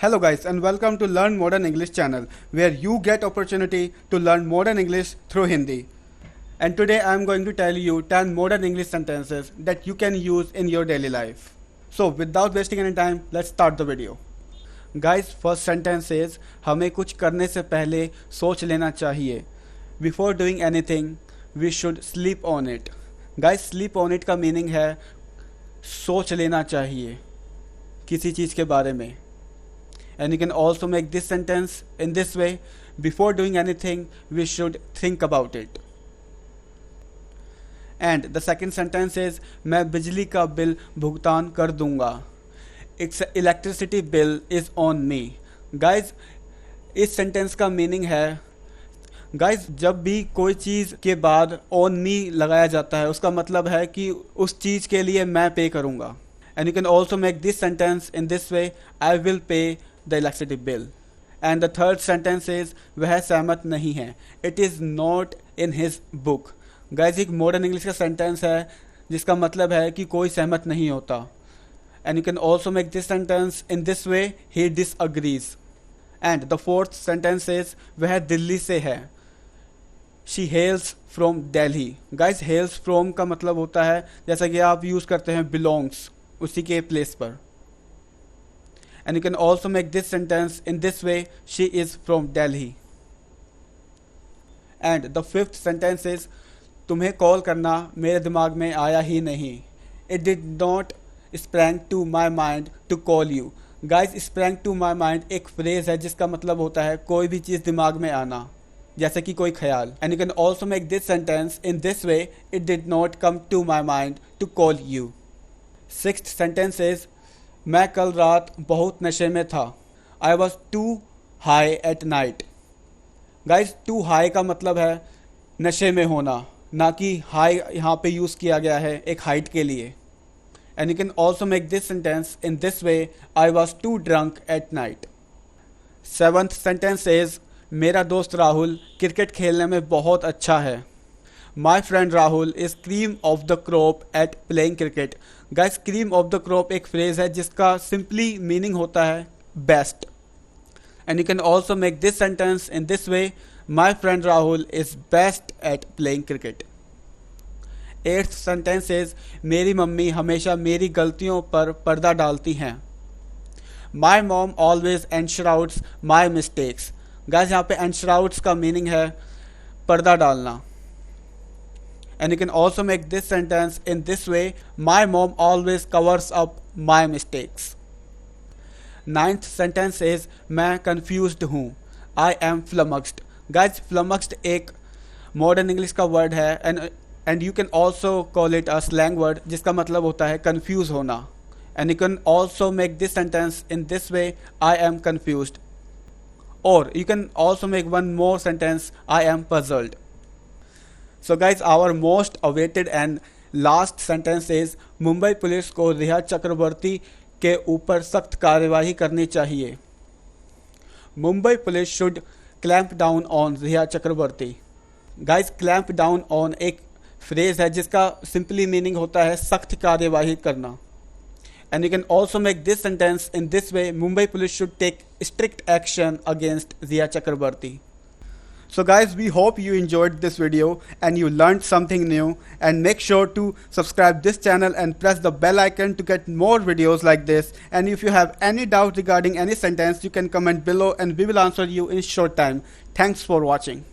Hello guys and welcome to Learn Modern English channel where you get opportunity to learn modern English through Hindi. And today I am going to tell you 10 modern English sentences that you can use in your daily life. So without wasting any time, let's start the video. Guys, first sentence says हमें कुछ करने से पहले सोच लेना चाहिए. Before doing anything, we should sleep on it. Guys, sleep on it का meaning है सोच लेना चाहिए किसी चीज़ के बारे में. And you can also make this sentence in this way: before doing anything, we should think about it. And the second sentence is मैं बिजली का बिल भुगतान कर दूंगा. Its electricity bill is on me. Guys, इस sentence का meaning है guys जब भी कोई चीज़ के बाद on me लगाया जाता है उसका मतलब है कि उस चीज़ के लिए मैं पे करूँगा. And you can also make this sentence in this way: I will pay the electricity bill. And the third sentence is वह सहमत नहीं है. It is not in his book. Guys, एक modern English का sentence है जिसका मतलब है कि कोई सहमत नहीं होता. And you can also make this sentence in this way: he disagrees. And the fourth sentence is वह दिल्ली से है. She hails from Delhi. Guys, hails from का मतलब होता है जैसा कि आप यूज़ करते हैं belongs, उसी के प्लेस पर. And you can also make this sentence in this way: she is from Delhi. And the fifth sentence is तुम्हें कॉल करना मेरे दिमाग में आया ही नहीं. It did not sprang to my mind to call you. Guys, sprang to my mind एक phrase है जिसका मतलब होता है कोई भी चीज़ दिमाग में आना, जैसे कि कोई ख्याल. And you can also make this sentence in this way: it did not come to my mind to call you. Sixth sentence is मैं कल रात बहुत नशे में था. I was too high at night. Guys, too high का मतलब है नशे में होना, ना कि high यहाँ पे यूज़ किया गया है एक हाइट के लिए. And you can also make this sentence in this way: I was too drunk at night. Seventh sentence is मेरा दोस्त राहुल क्रिकेट खेलने में बहुत अच्छा है. My friend Rahul is cream of the crop at playing cricket. Guys, cream of the crop एक phrase है जिसका simply meaning होता है best. And you can also make this sentence in this way: my friend Rahul is best at playing cricket. Eighth sentence is मेरी mummy हमेशा मेरी गलतियों पर पर्दा डालती हैं. My mom always enshrouds my mistakes. Guys, यहाँ पे enshrouds का meaning है पर्दा डालना. And you can also make this sentence in this way: my mom always covers up my mistakes. Ninth sentence is मैं confused हूँ. I am flummoxed. Guys, flummoxed एक modern English का word है and you can also call it a slang word जिसका मतलब होता है confuse होना. And you can also make this sentence in this way: I am confused. Or you can also make one more sentence: I am puzzled. So guys, our most awaited and last sentence is Mumbai police को रिया चक्रवर्ती के ऊपर सख्त कार्यवाही करनी चाहिए. Mumbai police should clamp down on Riya Chakraborty. Guys, clamp down on एक phrase है जिसका simply meaning होता है सख्त कार्यवाही करना. And you can also make this sentence in this way: Mumbai police should take strict action against Riya Chakraborty. So guys, we hope you enjoyed this video and you learned something new, and make sure to subscribe this channel and press the bell icon to get more videos like this. And if you have any doubt regarding any sentence, you can comment below and we will answer you in short time. Thanks for watching.